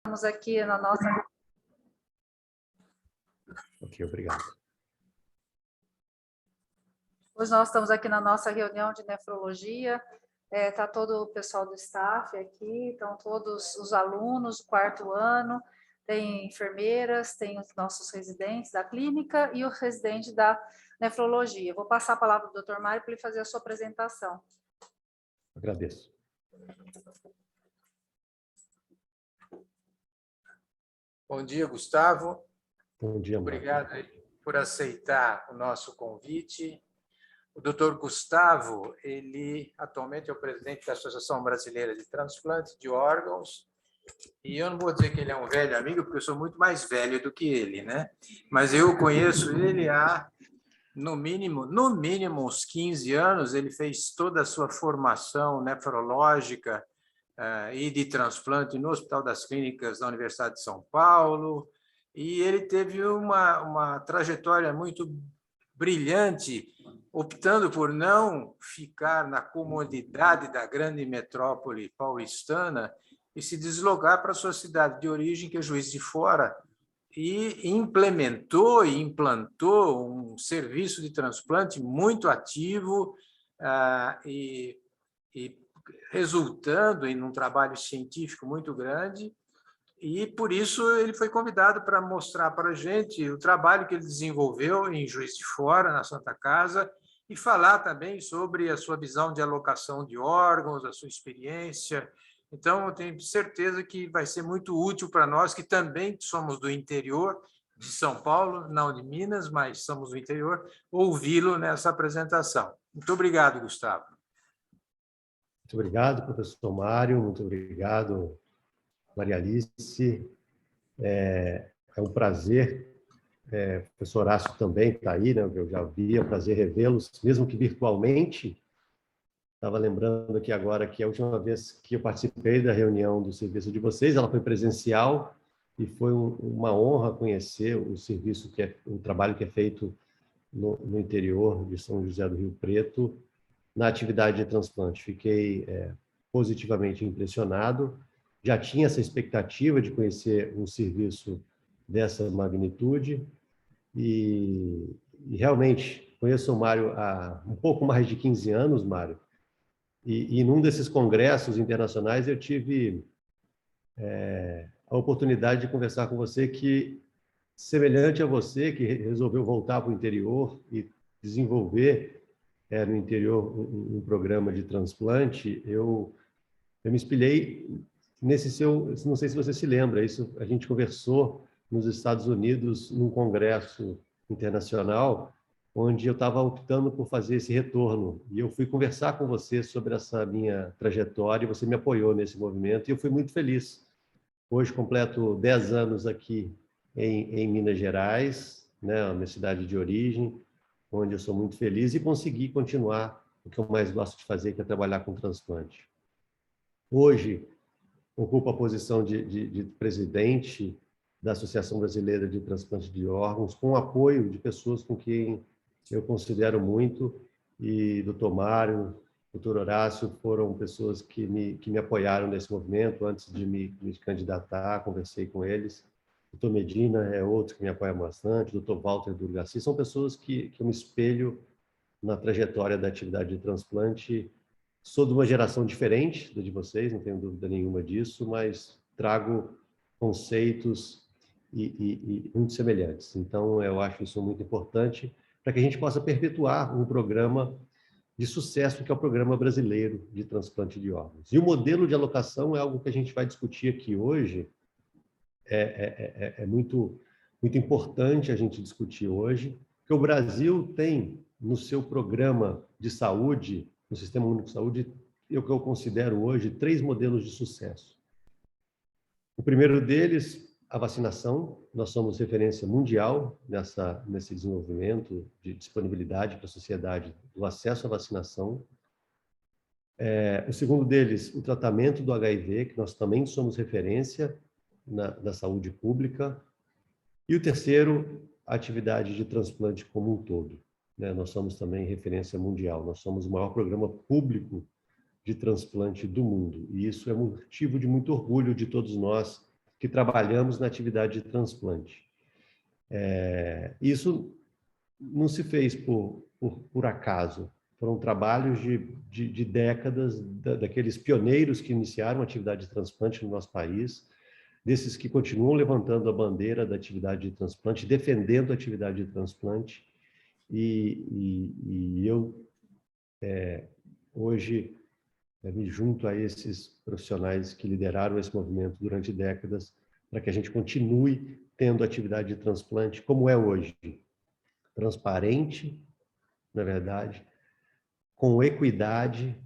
Estamos aqui na nossa... Ok, obrigado. Hoje nós estamos aqui na nossa reunião de nefrologia. Está todo o pessoal do staff aqui, estão todos os alunos do quarto ano, tem enfermeiras, tem os nossos residentes da clínica e o residente da nefrologia. Vou passar a palavra para o Dr. Mário para ele fazer a sua apresentação. Agradeço. Bom dia, Gustavo. Bom dia, Mário. Obrigado por aceitar o nosso convite. O Dr. Gustavo, ele atualmente é o presidente da Associação Brasileira de Transplante de Órgãos, e eu não vou dizer que ele é um velho amigo, porque eu sou muito mais velho do que ele, né? Mas eu conheço ele há, no mínimo uns 15 anos. Ele fez toda a sua formação nefrológica e de transplante no Hospital das Clínicas da Universidade de São Paulo, e ele teve uma trajetória muito brilhante, optando por não ficar na comodidade da grande metrópole paulistana e se deslocar para a sua cidade de origem, que é Juiz de Fora, e implementou e implantou um serviço de transplante muito ativo e resultando em um trabalho científico muito grande. E, por isso, ele foi convidado para mostrar para a gente o trabalho que ele desenvolveu em Juiz de Fora, na Santa Casa, e falar também sobre a sua visão de alocação de órgãos, a sua experiência. Então, eu tenho certeza que vai ser muito útil para nós, que também somos do interior de São Paulo, não de Minas, mas somos do interior, ouvi-lo nessa apresentação. Muito obrigado, Gustavo. Muito obrigado, professor Mário. Muito obrigado, Maria Alice. É um prazer. O professor Horácio também está aí, né? Eu já vi, é um prazer revê-los, mesmo que virtualmente. Estava lembrando aqui agora que a última vez que eu participei da reunião do serviço de vocês, ela foi presencial, e foi uma honra conhecer o serviço, o trabalho que é feito no interior de São José do Rio Preto, na atividade de transplante. Fiquei positivamente impressionado. Já tinha essa expectativa de conhecer um serviço dessa magnitude e realmente conheço o Mário há um pouco mais de 15 anos, Mário, e num desses congressos internacionais eu tive a oportunidade de conversar com você, que, semelhante a você, que resolveu voltar para o interior e desenvolver no interior um programa de transplante. Eu me espelhei nesse seu... Não sei se você se lembra, isso a gente conversou nos Estados Unidos, num congresso internacional, onde eu estava optando por fazer esse retorno. E eu fui conversar com você sobre essa minha trajetória, e você me apoiou nesse movimento, e eu fui muito feliz. Hoje completo 10 anos aqui em Minas Gerais, né, a minha cidade de origem, onde eu sou muito feliz, e consegui continuar o que eu mais gosto de fazer, que é trabalhar com transplante. Hoje, ocupo a posição de presidente da Associação Brasileira de Transplante de Órgãos, com o apoio de pessoas com quem eu considero muito, e Dr. Mário, Dr. Horácio foram pessoas que me apoiaram nesse movimento antes de me candidatar. Conversei com eles. Dr. Medina é outro que me apoia bastante, Dr. Walter Durgaci, são pessoas que eu me espelho na trajetória da atividade de transplante. Sou de uma geração diferente da de vocês, não tenho dúvida nenhuma disso, mas trago conceitos e muito semelhantes. Então, eu acho isso muito importante para que a gente possa perpetuar um programa de sucesso, que é o Programa Brasileiro de Transplante de Órgãos. E o modelo de alocação é algo que a gente vai discutir aqui hoje. É muito importante a gente discutir hoje, porque o Brasil tem no seu programa de saúde, no Sistema Único de Saúde, o que eu considero hoje 3 modelos de sucesso. O primeiro deles, a vacinação. Nós somos referência mundial nesse desenvolvimento de disponibilidade para a sociedade do acesso à vacinação. O segundo deles, o tratamento do HIV, que nós também somos referência da saúde pública. E o terceiro, a atividade de transplante como um todo, né? Nós somos também referência mundial. Nós somos o maior programa público de transplante do mundo. E isso é motivo de muito orgulho de todos nós que trabalhamos na atividade de transplante. Isso não se fez por acaso. Foram trabalhos de décadas daqueles pioneiros que iniciaram a atividade de transplante no nosso país, desses que continuam levantando a bandeira da atividade de transplante, defendendo a atividade de transplante. E eu, hoje, me junto a esses profissionais que lideraram esse movimento durante décadas, para que a gente continue tendo atividade de transplante como é hoje, transparente, na verdade, com equidade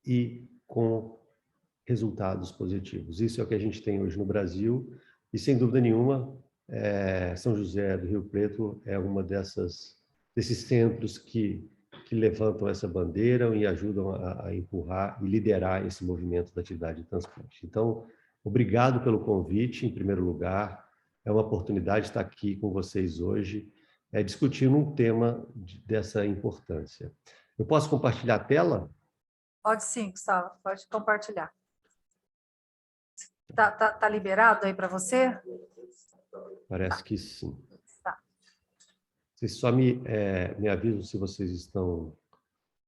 e com resultados positivos. Isso é o que a gente tem hoje no Brasil e, sem dúvida nenhuma, São José do Rio Preto é uma desses centros que levantam essa bandeira e ajudam a empurrar e liderar esse movimento da atividade de transplante. Então, obrigado pelo convite, em primeiro lugar. É uma oportunidade estar aqui com vocês hoje, discutindo um tema dessa importância. Eu posso compartilhar a tela? Pode sim, Gustavo, pode compartilhar. Tá liberado aí para você? Parece que sim. Tá. Vocês só me avisam se vocês estão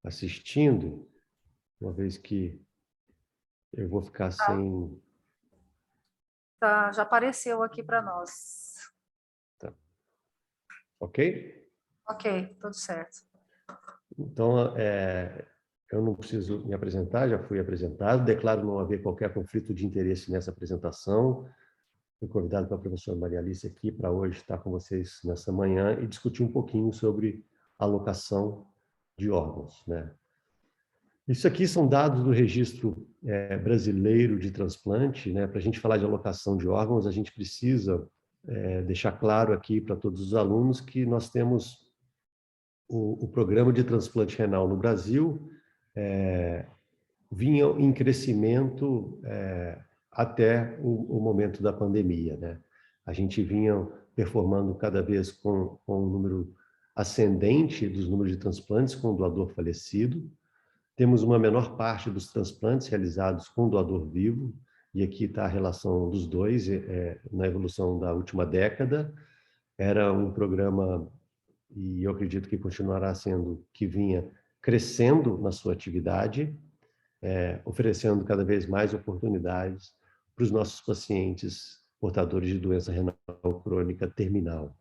assistindo, uma vez que eu vou ficar sem... Tá, já apareceu aqui para nós. Tá. Ok? Ok, tudo certo. Então, eu não preciso me apresentar, já fui apresentado. Declaro não haver qualquer conflito de interesse nessa apresentação. Fui convidado pela professora Maria Alice aqui para hoje estar com vocês nessa manhã e discutir um pouquinho sobre alocação de órgãos, né? Isso aqui são dados do Registro Brasileiro de Transplante, né? Para a gente falar de alocação de órgãos, a gente precisa deixar claro aqui para todos os alunos que nós temos o programa de transplante renal no Brasil, vinha em crescimento até o momento da pandemia, né? A gente vinha performando cada vez com um número ascendente dos números de transplantes com doador falecido. Temos uma menor parte dos transplantes realizados com doador vivo, e aqui está a relação dos dois na evolução da última década. Era um programa, e eu acredito que continuará sendo, que vinha crescendo na sua atividade, oferecendo cada vez mais oportunidades para os nossos pacientes portadores de doença renal crônica terminal.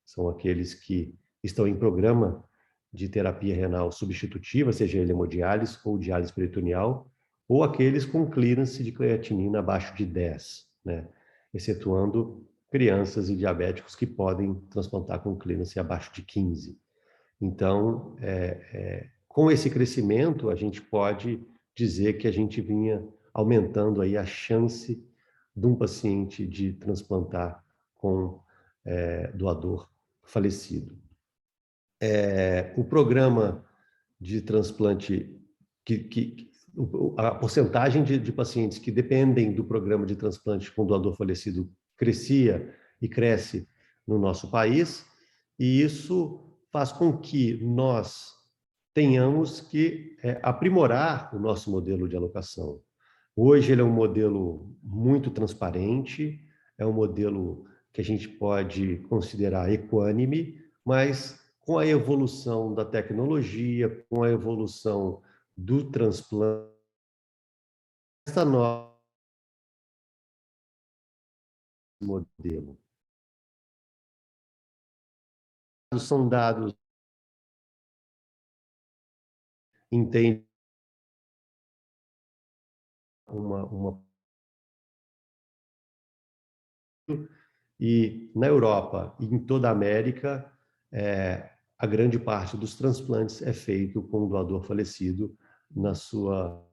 São aqueles que estão em programa de terapia renal substitutiva, seja ele hemodiálise ou diálise peritoneal, ou aqueles com clearance de creatinina abaixo de 10, né? Excetuando crianças e diabéticos que podem transplantar com clearance abaixo de 15. Então, com esse crescimento, a gente pode dizer que a gente vinha aumentando aí a chance de um paciente de transplantar com doador falecido. O programa de transplante, a porcentagem de pacientes que dependem do programa de transplante com doador falecido crescia e cresce no nosso país, e isso faz com que nós tenhamos que aprimorar o nosso modelo de alocação. Hoje ele é um modelo muito transparente, é um modelo que a gente pode considerar equânime, mas com a evolução da tecnologia, com a evolução do transplante, essa nova modelo. São dados entende uma e na Europa e em toda a América a grande parte dos transplantes é feito com o doador falecido na sua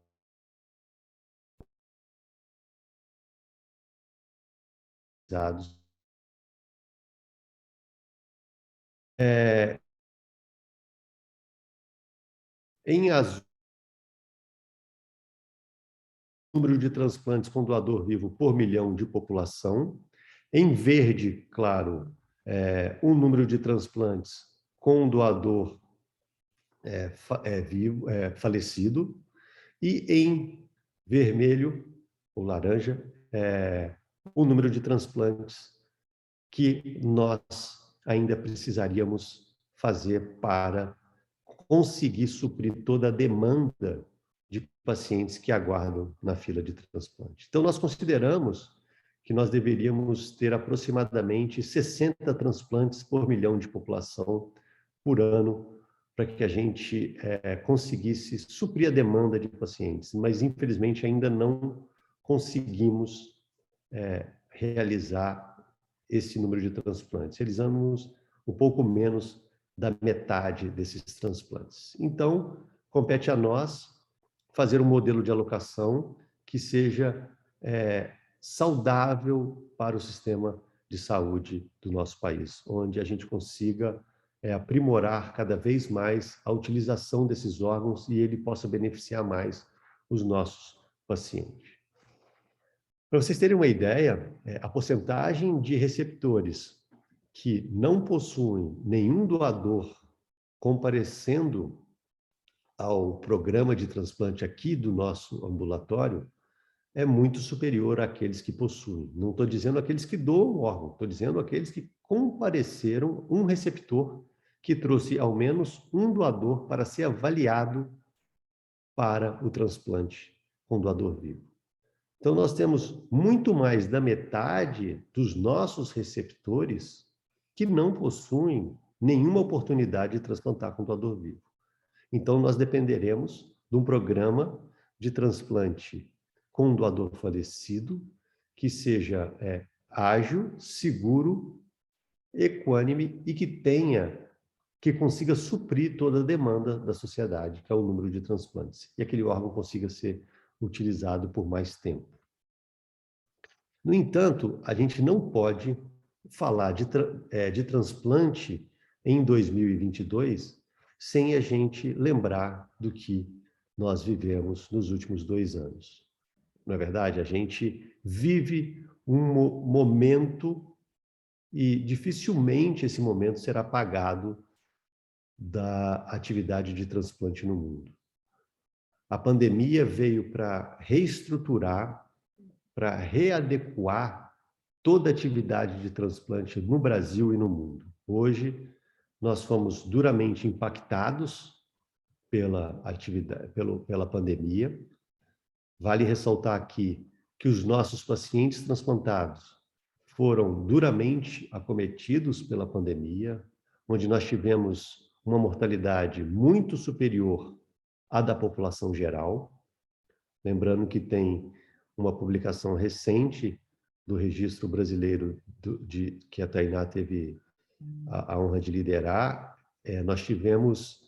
dados. Em azul, número de transplantes com doador vivo por milhão de população. Em verde, claro, o número de transplantes com doador vivo, falecido. E em vermelho, ou laranja, o número de transplantes que nós ainda precisaríamos fazer para conseguir suprir toda a demanda de pacientes que aguardam na fila de transplante. Então, nós consideramos que nós deveríamos ter aproximadamente 60 transplantes por milhão de população por ano, para que a gente conseguisse suprir a demanda de pacientes, mas infelizmente ainda não conseguimos realizar esse número de transplantes. Realizamos um pouco menos da metade desses transplantes. Então, compete a nós fazer um modelo de alocação que seja saudável para o sistema de saúde do nosso país, onde a gente consiga aprimorar cada vez mais a utilização desses órgãos e ele possa beneficiar mais os nossos pacientes. Para vocês terem uma ideia, a porcentagem de receptores que não possuem nenhum doador comparecendo ao programa de transplante aqui do nosso ambulatório é muito superior àqueles que possuem. Não estou dizendo aqueles que doam o órgão, estou dizendo aqueles que compareceram um receptor que trouxe ao menos um doador para ser avaliado para o transplante com doador vivo. Então, nós temos muito mais da metade dos nossos receptores que não possuem nenhuma oportunidade de transplantar com doador vivo. Então, nós dependeremos de um programa de transplante com um doador falecido que seja ágil, seguro, equânime e que consiga suprir toda a demanda da sociedade, que é o número de transplantes, e aquele órgão consiga ser utilizado por mais tempo. No entanto, a gente não pode falar de transplante em 2022 sem a gente lembrar do que nós vivemos nos últimos 2 anos. Não é verdade? A gente vive um momento e dificilmente esse momento será apagado da atividade de transplante no mundo. A pandemia veio para reestruturar, para readequar toda a atividade de transplante no Brasil e no mundo. Hoje, nós fomos duramente impactados pela pandemia. Vale ressaltar aqui que os nossos pacientes transplantados foram duramente acometidos pela pandemia, onde nós tivemos uma mortalidade muito superior à da população geral. Lembrando que tem uma publicação recente do Registro Brasileiro que a Tainá teve a honra de liderar, nós tivemos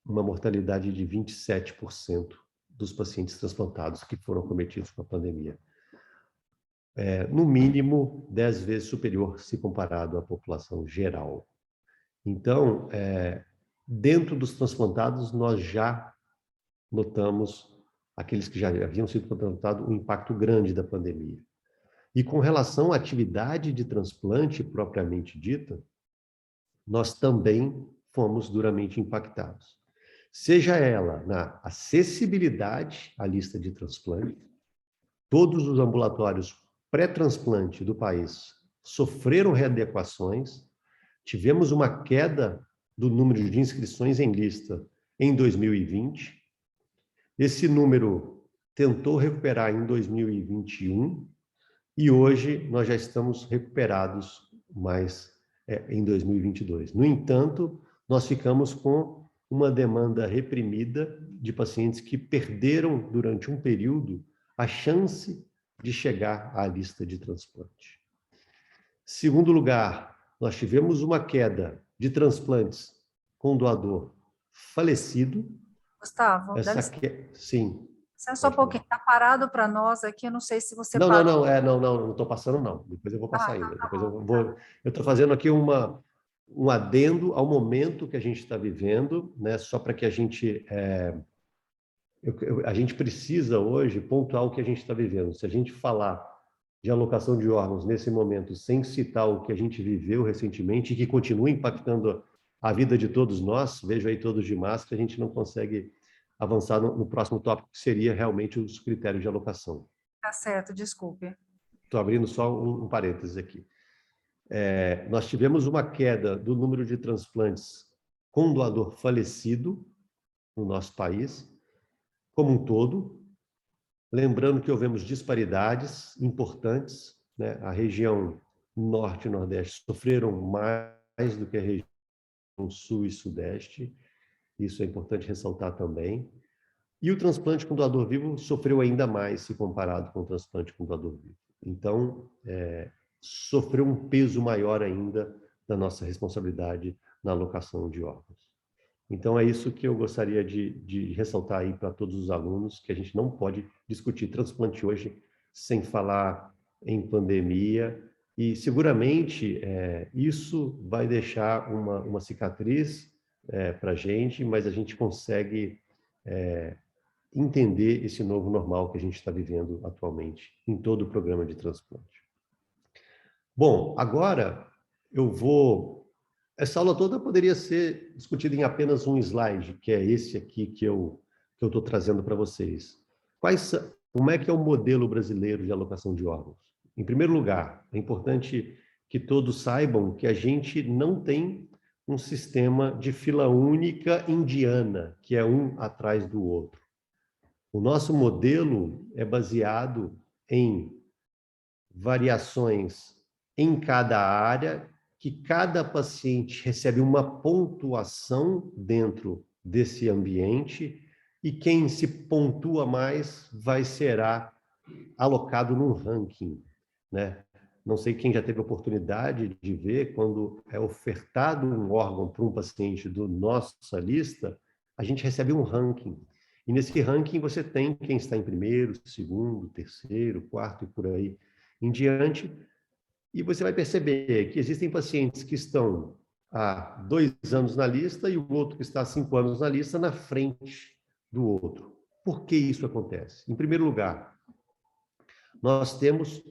uma mortalidade de 27% dos pacientes transplantados que foram acometidos com a pandemia. No mínimo, 10 vezes superior se comparado à população geral. Então, dentro dos transplantados, nós já notamos, aqueles que já haviam sido transplantados, um impacto grande da pandemia. E com relação à atividade de transplante propriamente dita, nós também fomos duramente impactados. Seja ela na acessibilidade à lista de transplante, todos os ambulatórios pré-transplante do país sofreram readequações, tivemos uma queda do número de inscrições em lista em 2020, esse número tentou recuperar em 2021 e hoje nós já estamos recuperados mais em 2022. No entanto, nós ficamos com uma demanda reprimida de pacientes que perderam durante um período a chance de chegar à lista de transplante. Segundo lugar, nós tivemos uma queda de transplantes com doador falecido. Gustavo, sim. Só um pouquinho, está parado para nós aqui, eu não sei se você não, parou. não estou passando, não. Depois eu vou passar ainda. Depois eu estou fazendo aqui um adendo ao momento que a gente está vivendo, né? Só para que a gente precisa hoje pontuar o que a gente está vivendo. Se a gente falar de alocação de órgãos nesse momento sem citar o que a gente viveu recentemente e que continua impactando a vida de todos nós, vejo aí todos de máscara, a gente não consegue avançar no próximo tópico, que seria realmente os critérios de alocação. Tá certo, desculpe. estou abrindo só um parênteses aqui. Nós tivemos uma queda do número de transplantes com doador falecido no nosso país, como um todo. Lembrando que houvemos disparidades importantes, né? A região norte e nordeste sofreram mais do que a região sul e sudeste. Isso é importante ressaltar também. E o transplante com doador vivo sofreu ainda mais se comparado com o transplante com doador vivo. Então, sofreu um peso maior ainda da nossa responsabilidade na alocação de órgãos. Então, é isso que eu gostaria de ressaltar aí para todos os alunos, que a gente não pode discutir transplante hoje sem falar em pandemia, e seguramente isso vai deixar uma cicatriz para a gente, mas a gente consegue entender esse novo normal que a gente está vivendo atualmente em todo o programa de transplante. Bom, agora eu vou... Essa aula toda poderia ser discutida em apenas um slide, que é esse aqui que eu estou trazendo para vocês. Como é que é o modelo brasileiro de alocação de órgãos? Em primeiro lugar, é importante que todos saibam que a gente não tem um sistema de fila única indiana, que é um atrás do outro. O nosso modelo é baseado em variações em cada área, que cada paciente recebe uma pontuação dentro desse ambiente, e quem se pontua mais será alocado num ranking, né? Não sei quem já teve a oportunidade de ver, quando é ofertado um órgão para um paciente do nossa lista, a gente recebe um ranking. E nesse ranking você tem quem está em primeiro, segundo, terceiro, quarto e por aí em diante. E você vai perceber que existem pacientes que estão há 2 anos na lista e o outro que está há 5 anos na lista na frente do outro. Por que isso acontece? Em primeiro lugar, nós temos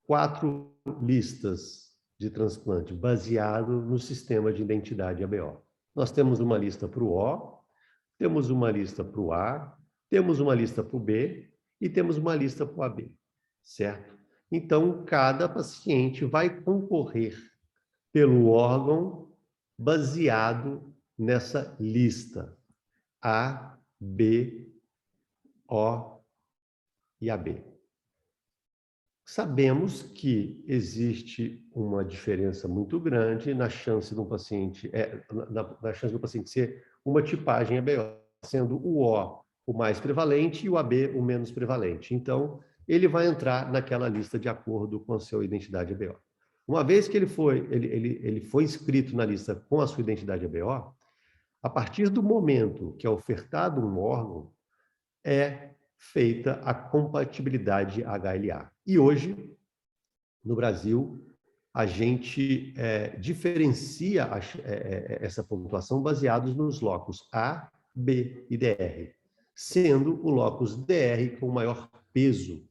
4 listas de transplante baseado no sistema de identidade ABO. Nós temos uma lista para o O, temos uma lista para o A, temos uma lista para o B e temos uma lista para o AB, certo? Então, cada paciente vai concorrer pelo órgão baseado nessa lista A, B, O e AB. Sabemos que existe uma diferença muito grande na chance do paciente, na chance do paciente ser uma tipagem ABO, sendo o O mais prevalente e o AB o menos prevalente. Então, ele vai entrar naquela lista de acordo com a sua identidade ABO. Uma vez que ele foi inscrito na lista com a sua identidade ABO, a partir do momento que é ofertado um órgão, é feita a compatibilidade HLA. E hoje, no Brasil, a gente diferencia essa pontuação baseados nos locos A, B e DR, sendo o locus DR com maior peso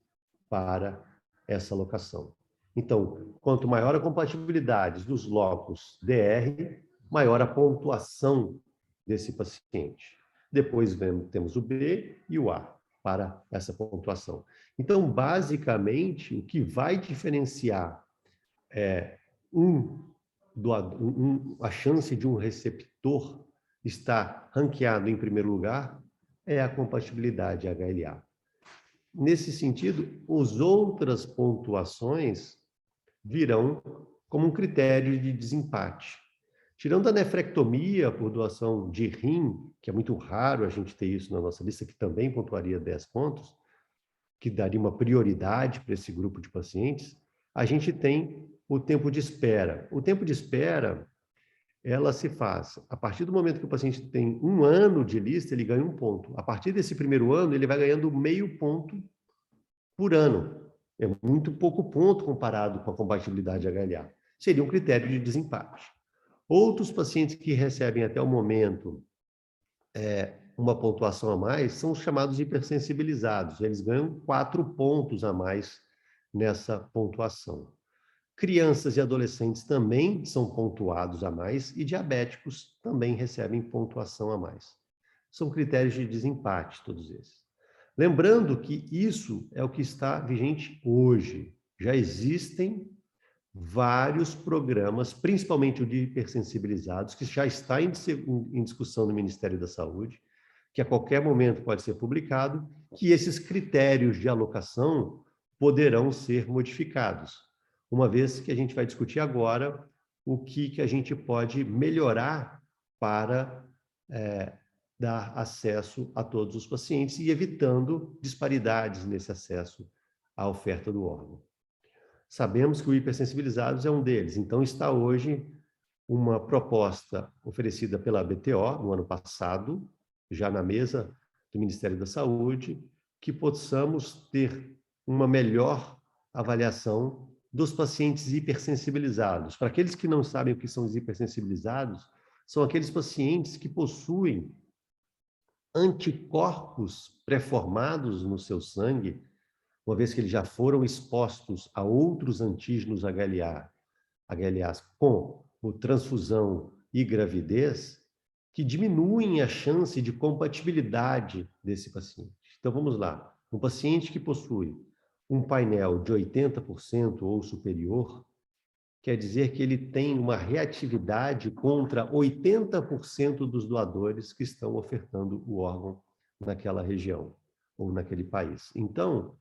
para essa alocação. Então, quanto maior a compatibilidade dos locus DR, maior a pontuação desse paciente. Depois temos o B e o A para essa pontuação. Então, basicamente, o que vai diferenciar a chance de um receptor estar ranqueado em primeiro lugar é a compatibilidade HLA. Nesse sentido, as outras pontuações virão como um critério de desempate. Tirando a nefrectomia por doação de rim, que é muito raro a gente ter isso na nossa lista, que também pontuaria 10 pontos, que daria uma prioridade para esse grupo de pacientes, a gente tem o tempo de espera. O tempo de espera, ela se faz, a partir do momento que o paciente tem 1 ano de lista, ele ganha 1 ponto. A partir desse primeiro ano, ele vai ganhando meio ponto por ano. É muito pouco ponto comparado com a compatibilidade HLA. Seria um critério de desempate. Outros pacientes que recebem até o momento uma pontuação a mais são os chamados hipersensibilizados. Eles ganham 4 pontos a mais nessa pontuação. Crianças e adolescentes também são pontuados a mais e diabéticos também recebem pontuação a mais. São critérios de desempate, todos esses. Lembrando que isso é o que está vigente hoje. já existem vários programas, principalmente o de hipersensibilizados, que já está em discussão no Ministério da Saúde, que a qualquer momento pode ser publicado, que esses critérios de alocação poderão ser modificados, uma vez que a gente vai discutir agora o que a gente pode melhorar para dar acesso a todos os pacientes e evitando disparidades nesse acesso à oferta do órgão. Sabemos que o hipersensibilizados é um deles, então está hoje uma proposta oferecida pela BTO no ano passado, já na mesa do Ministério da Saúde, que possamos ter uma melhor avaliação dos pacientes hipersensibilizados. Para aqueles que não sabem o que são os hipersensibilizados, são aqueles pacientes que possuem anticorpos pré-formados no seu sangue, uma vez que eles já foram expostos a outros antígenos HLAs com transfusão e gravidez, que diminuem a chance de compatibilidade desse paciente. Então, vamos lá. Um paciente que possui um painel de 80% ou superior, quer dizer que ele tem uma reatividade contra 80% dos doadores que estão ofertando o órgão naquela região ou naquele país. Então,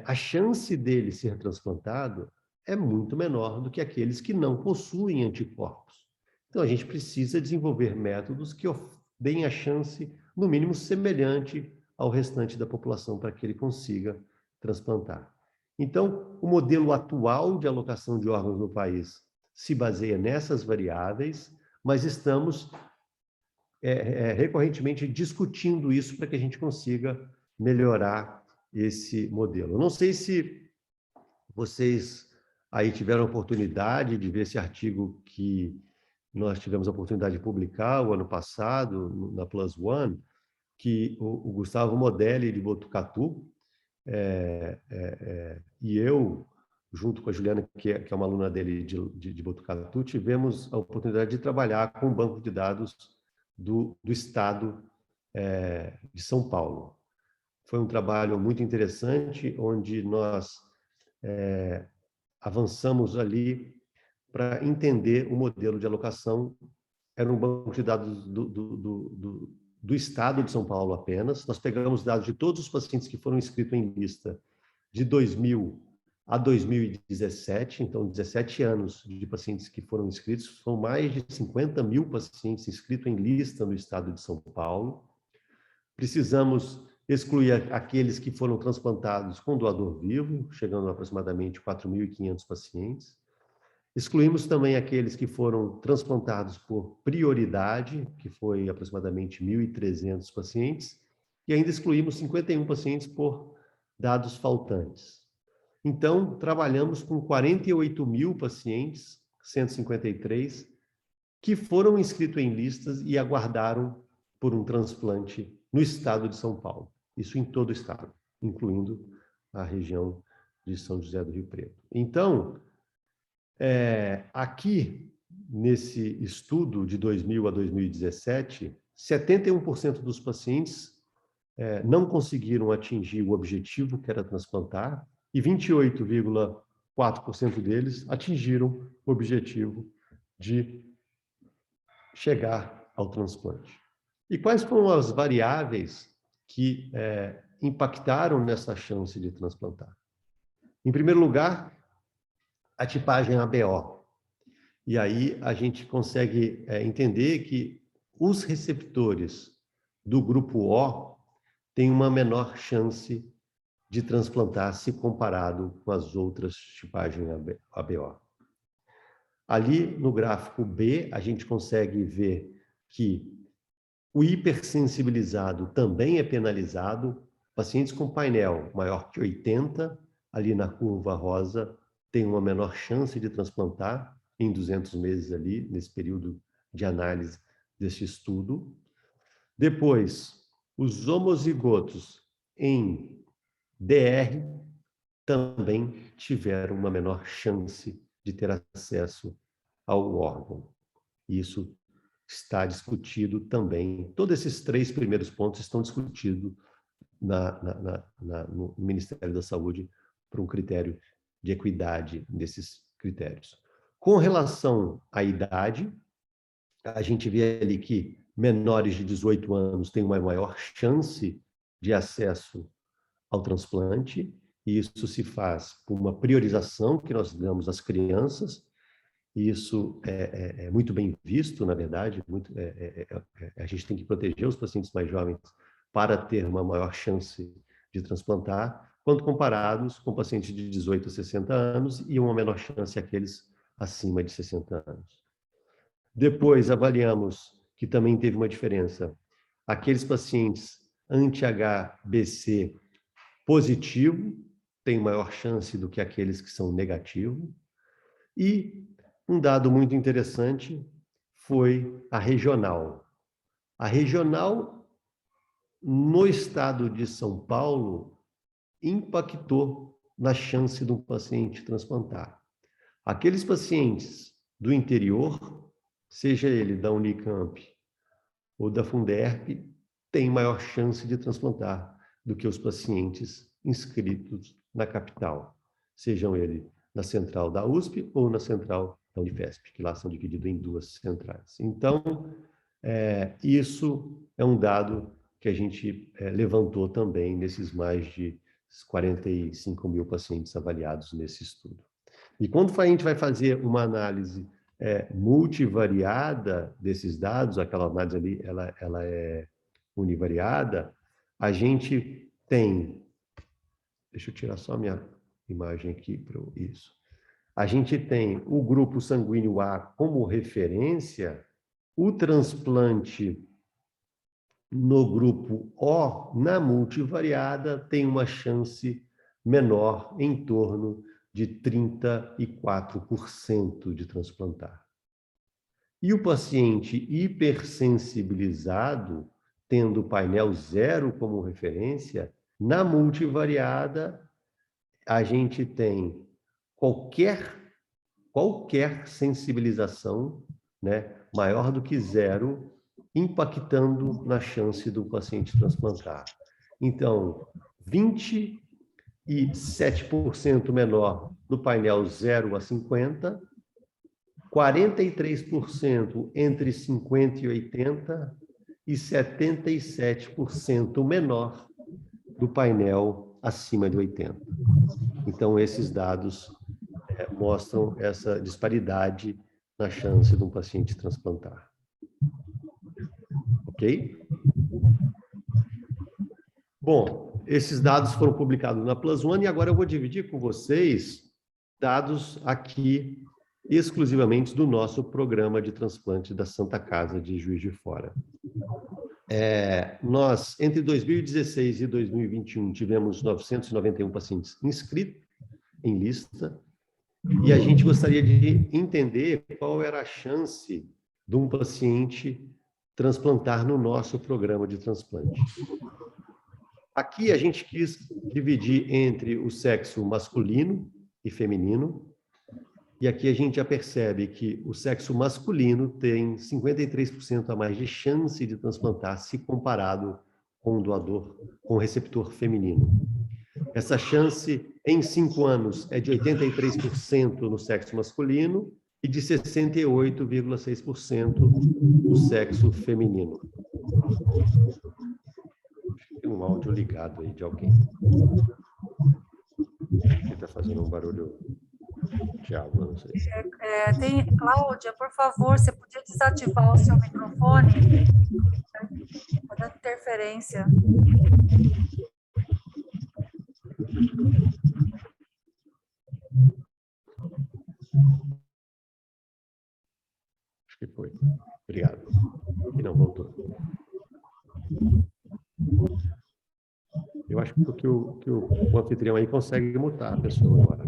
a chance dele ser transplantado é muito menor do que aqueles que não possuem anticorpos. Então, a gente precisa desenvolver métodos que deem a chance, no mínimo, semelhante ao restante da população para que ele consiga transplantar. Então, o modelo atual de alocação de órgãos no país se baseia nessas variáveis, mas estamos recorrentemente discutindo isso para que a gente consiga melhorar esse modelo. Eu não sei se vocês aí tiveram a oportunidade de ver esse artigo que nós tivemos a oportunidade de publicar o ano passado, na Plus One, que o Gustavo Modelli, de Botucatu, e eu, junto com a Juliana, que é uma aluna dele de Botucatu, tivemos a oportunidade de trabalhar com o banco de dados do estado de São Paulo. Foi um trabalho muito interessante, onde nós avançamos ali para entender o modelo de alocação. Era um banco de dados do estado de São Paulo apenas. Nós pegamos dados de todos os pacientes que foram inscritos em lista de 2000 a 2017, então 17 anos de pacientes que foram inscritos, são mais de 50 mil pacientes inscritos em lista no estado de São Paulo. Precisamos excluir aqueles que foram transplantados com doador vivo, chegando a aproximadamente 4.500 pacientes. Excluímos também aqueles que foram transplantados por prioridade, que foi aproximadamente 1.300 pacientes, e ainda excluímos 51 pacientes por dados faltantes. Então, trabalhamos com 48 mil pacientes, 153, que foram inscritos em listas e aguardaram por um transplante no estado de São Paulo. Isso em todo o estado, incluindo a região de São José do Rio Preto. Então, aqui, nesse estudo de 2000 a 2017, 71% dos pacientes não conseguiram atingir o objetivo, que era transplantar, e 28,4% deles atingiram o objetivo de chegar ao transplante. E quais foram as variáveis que impactaram nessa chance de transplantar? Em primeiro lugar, a tipagem ABO. E aí a gente consegue entender que os receptores do grupo O têm uma menor chance de transplantar se comparado com as outras tipagens ABO. Ali no gráfico B, a gente consegue ver que o hipersensibilizado também é penalizado. Pacientes com painel maior que 80, ali na curva rosa, têm uma menor chance de transplantar em 200 meses ali, nesse período de análise desse estudo. Depois, os homozigotos em DR também tiveram uma menor chance de ter acesso ao órgão. Isso está discutido também. Todos esses 3 primeiros pontos estão discutidos no Ministério da Saúde para um critério de equidade desses critérios. Com relação à idade, a gente vê ali que menores de 18 anos têm uma maior chance de acesso ao transplante, e isso se faz por uma priorização que nós damos às crianças, e isso é muito bem visto, na verdade, a gente tem que proteger os pacientes mais jovens para ter uma maior chance de transplantar, quando comparados com pacientes de 18 a 60 anos e uma menor chance aqueles acima de 60 anos. Depois, avaliamos que também teve uma diferença. Aqueles pacientes anti-HBC positivo têm maior chance do que aqueles que são negativo. E um dado muito interessante foi a regional. A regional, no estado de São Paulo, impactou na chance do paciente transplantar. Aqueles pacientes do interior, seja ele da Unicamp ou da Funderp, têm maior chance de transplantar do que os pacientes inscritos na capital, sejam eles na central da USP ou na central da Unifesp, que lá são divididos em duas centrais. Então, isso é um dado que a gente levantou também nesses mais de 45 mil pacientes avaliados nesse estudo. E quando a gente vai fazer uma análise multivariada desses dados, aquela análise ali, ela é univariada, a gente tem... Deixa eu tirar só a minha imagem aqui para isso. A gente tem o grupo sanguíneo A como referência, o transplante no grupo O, na multivariada, tem uma chance menor, em torno de 34% de transplantar. E o paciente hipersensibilizado, tendo o painel 0 como referência, na multivariada, a gente tem qualquer sensibilização, né, maior do que 0, impactando na chance do paciente transplantar. Então, 27% menor no painel 0 a 50, 43% entre 50 e 80 e 77% menor do painel acima de 80. Então, esses dados mostram essa disparidade na chance de um paciente transplantar. Ok? Bom, esses dados foram publicados na PLOS ONE e agora eu vou dividir com vocês dados aqui exclusivamente do nosso programa de transplante da Santa Casa de Juiz de Fora. Nós, entre 2016 e 2021, tivemos 991 pacientes inscritos em lista, e a gente gostaria de entender qual era a chance de um paciente transplantar no nosso programa de transplante. Aqui a gente quis dividir entre o sexo masculino e feminino, e aqui a gente já percebe que o sexo masculino tem 53% a mais de chance de transplantar se comparado com o doador, com o receptor feminino. Essa chance em 5 anos é de 83% no sexo masculino e de 68,6% no sexo feminino. Tem um áudio ligado aí de alguém. Ele está fazendo um barulho de água, não sei. Cláudia, por favor, você podia desativar o seu microfone? Está dando interferência. Acho que foi. Obrigado. E não voltou. Eu acho que o anfitrião aí consegue mutar a pessoa agora.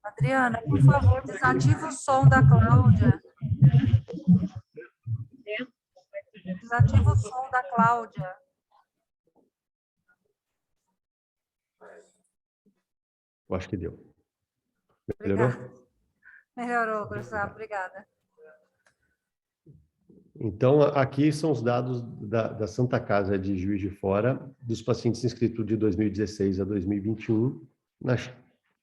Adriana, por favor, desativa o som da Cláudia. Desativa o som da Cláudia. Eu acho que deu. Melhorou? Melhorou, Gustavo. Obrigada. Então, aqui são os dados da Santa Casa de Juiz de Fora, dos pacientes inscritos de 2016 a 2021,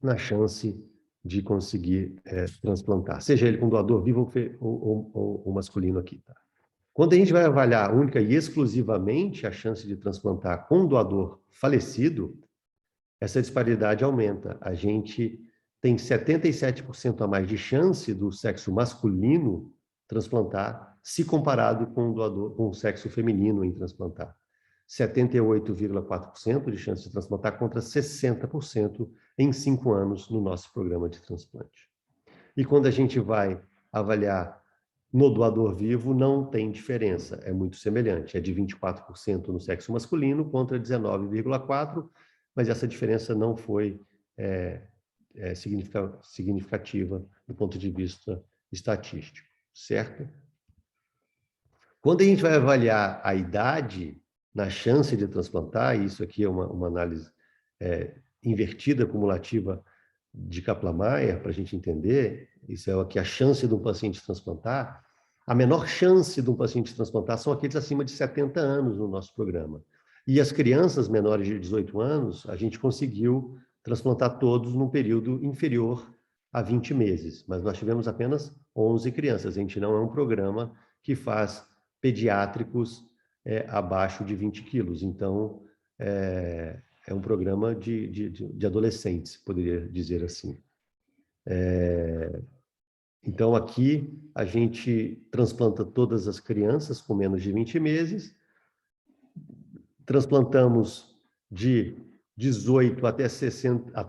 na chance de conseguir transplantar, seja ele com doador vivo ou masculino aqui. Tá? Quando a gente vai avaliar única e exclusivamente a chance de transplantar com doador falecido, essa disparidade aumenta. A gente tem 77% a mais de chance do sexo masculino transplantar, se comparado com o doador, com o sexo feminino em transplantar. 78,4% de chance de transplantar contra 60% em 5 anos no nosso programa de transplante. E quando a gente vai avaliar no doador vivo, não tem diferença, é muito semelhante, é de 24% no sexo masculino contra 19,4%, mas essa diferença não foi significativa do ponto de vista estatístico, certo? Quando a gente vai avaliar a idade na chance de transplantar, e isso aqui é uma análise invertida, cumulativa de Kaplan-Meier, para a gente entender, isso é aqui a chance de um paciente transplantar, a menor chance de um paciente transplantar são aqueles acima de 70 anos no nosso programa. E as crianças menores de 18 anos, a gente conseguiu transplantar todos num período inferior a 20 meses, mas nós tivemos apenas 11 crianças. A gente não é um programa que faz pediátricos abaixo de 20 quilos. Então, é um programa de adolescentes, poderia dizer assim. Então, aqui, a gente transplanta todas as crianças com menos de 20 meses, transplantamos de 18 até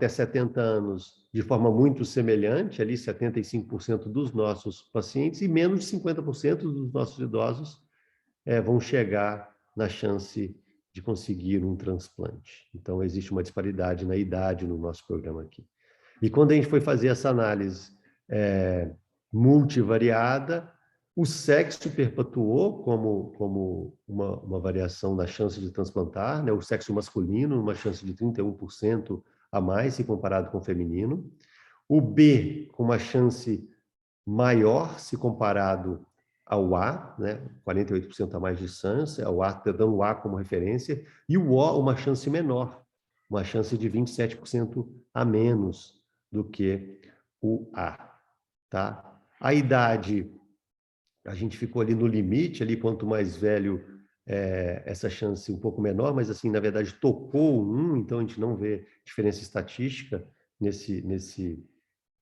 70 anos de forma muito semelhante, ali 75% dos nossos pacientes, e menos de 50% dos nossos idosos vão chegar na chance de conseguir um transplante. Então, existe uma disparidade na idade no nosso programa aqui. E quando a gente foi fazer essa análise multivariada, o sexo perpetuou como uma variação na chance de transplantar, né? O sexo masculino, uma chance de 31% a mais, se comparado com o feminino. O B, com uma chance maior, se comparado ao A, né? 48% a mais de chance, ao A, dando o A como referência, e o O, uma chance menor, uma chance de 27% a menos do que o A. Tá? A idade, a gente ficou ali no limite, ali quanto mais velho, essa chance um pouco menor, mas assim, na verdade, tocou o 1, então a gente não vê diferença estatística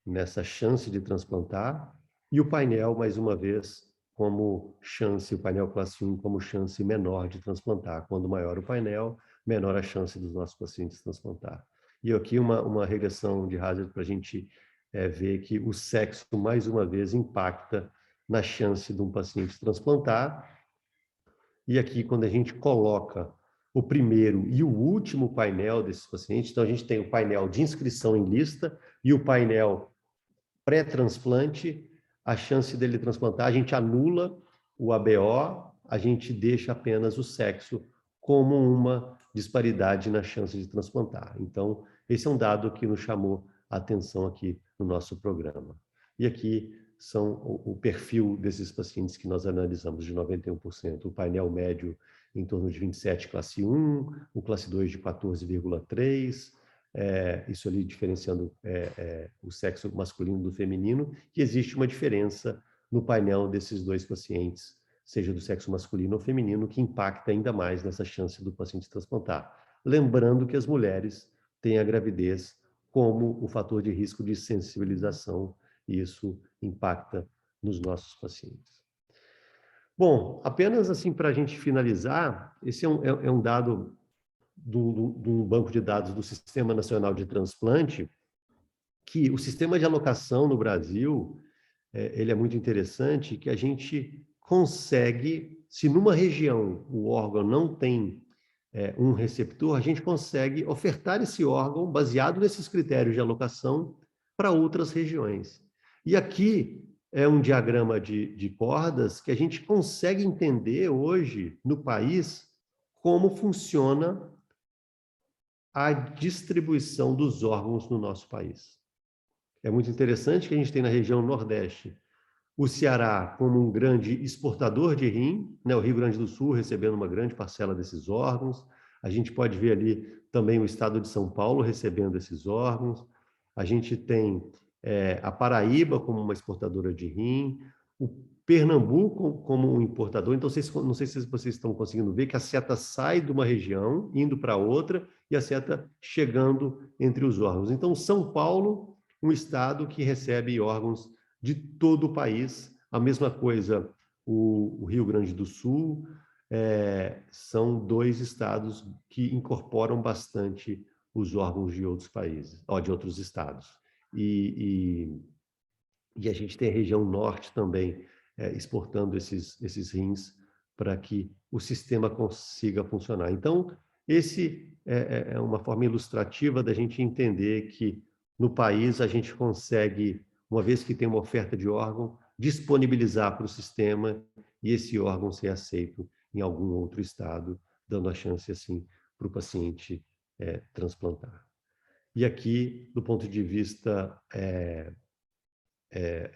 nessa chance de transplantar. E o painel, mais uma vez, como chance, o painel classe 1 como chance menor de transplantar. Quando maior o painel, menor a chance dos nossos pacientes transplantar. E aqui uma regressão de Hazard para a gente ver que o sexo, mais uma vez, impacta na chance de um paciente transplantar. E aqui, quando a gente coloca o primeiro e o último painel desses pacientes, então a gente tem o painel de inscrição em lista e o painel pré-transplante, a chance dele transplantar, a gente anula o ABO, a gente deixa apenas o sexo como uma disparidade na chance de transplantar. Então, esse é um dado que nos chamou a atenção aqui no nosso programa. E aqui são o perfil desses pacientes que nós analisamos, de 91%. O painel médio em torno de 27, classe 1, o classe 2 de 14,3%, isso ali diferenciando o sexo masculino do feminino, que existe uma diferença no painel desses dois pacientes, seja do sexo masculino ou feminino, que impacta ainda mais nessa chance do paciente transplantar. Lembrando que as mulheres têm a gravidez como o fator de risco de sensibilização, e isso impacta nos nossos pacientes. Bom, apenas assim para a gente finalizar, esse é um dado do banco de dados do Sistema Nacional de Transplante, que o sistema de alocação no Brasil, ele é muito interessante, que a gente consegue, se numa região o órgão não tem um receptor, a gente consegue ofertar esse órgão baseado nesses critérios de alocação para outras regiões. E aqui é um diagrama de cordas que a gente consegue entender hoje no país como funciona a distribuição dos órgãos no nosso país. É muito interessante que a gente tem na região Nordeste o Ceará como um grande exportador de rim, né? O Rio Grande do Sul recebendo uma grande parcela desses órgãos. A gente pode ver ali também o estado de São Paulo recebendo esses órgãos. a gente tem a Paraíba como uma exportadora de rim, o Pernambuco como um importador. Então, não sei se vocês estão conseguindo ver que a seta sai de uma região, indo para outra, e a seta chegando entre os órgãos. Então, São Paulo, um estado que recebe órgãos de todo o país. A mesma coisa, o Rio Grande do Sul, são 2 estados que incorporam bastante os órgãos de outros países, de outros estados. E a gente tem a região norte também exportando esses rins para que o sistema consiga funcionar. Então, esse é uma forma ilustrativa da gente entender que no país a gente consegue, uma vez que tem uma oferta de órgão, disponibilizar para o sistema e esse órgão ser aceito em algum outro estado, dando a chance, assim, para o paciente transplantar. E aqui, do ponto de vista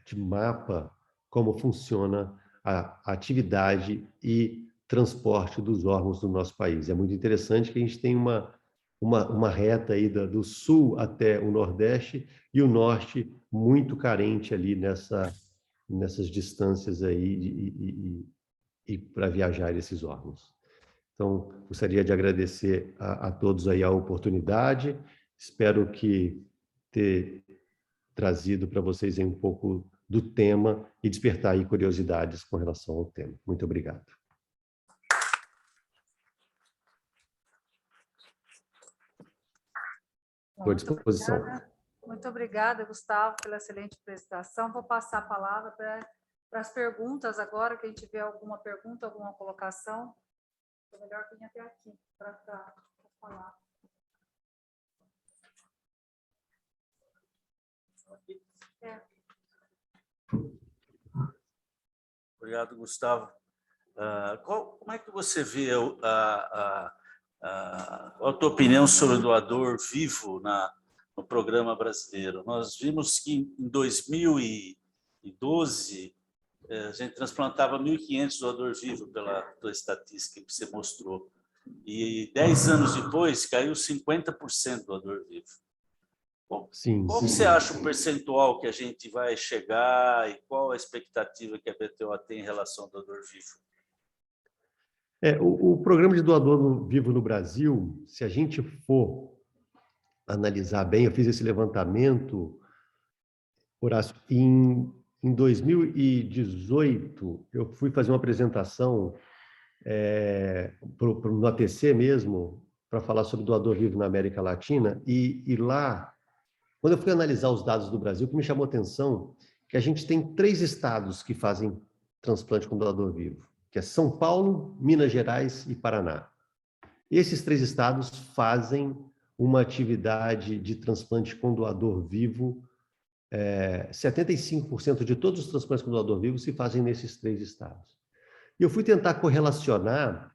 de mapa, como funciona a atividade e transporte dos órgãos do nosso país. É muito interessante que a gente tem uma reta aí do sul até o nordeste e o norte muito carente ali nessas distâncias aí e para viajar esses órgãos. Então, gostaria de agradecer a todos aí a oportunidade. Espero que ter trazido para vocês aí um pouco do tema e despertar aí curiosidades com relação ao tema. Muito obrigado. Estou à disposição. Muito obrigada, Gustavo, pela excelente apresentação. Vou passar a palavra para as perguntas agora, que a gente vê alguma pergunta, alguma colocação. É melhor vir até aqui para falar. Obrigado, Gustavo. Como é que você vê a tua opinião sobre o doador vivo no programa brasileiro? Nós vimos que em 2012 a gente transplantava 1.500 doadores vivos pela tua estatística que você mostrou. E 10 anos depois caiu 50% do doador vivo. Qual você acha o percentual que a gente vai chegar e qual a expectativa que a BTO tem em relação ao doador vivo? O programa de doador vivo no Brasil, se a gente for analisar bem, eu fiz esse levantamento, Horácio, em 2018, eu fui fazer uma apresentação no ATC mesmo, para falar sobre doador vivo na América Latina, e lá, quando eu fui analisar os dados do Brasil, o que me chamou a atenção que a gente tem 3 estados que fazem transplante com doador vivo, que é São Paulo, Minas Gerais e Paraná. Esses 3 estados fazem uma atividade de transplante com doador vivo. 75% de todos os transplantes com doador vivo se fazem nesses 3 estados. E eu fui tentar correlacionar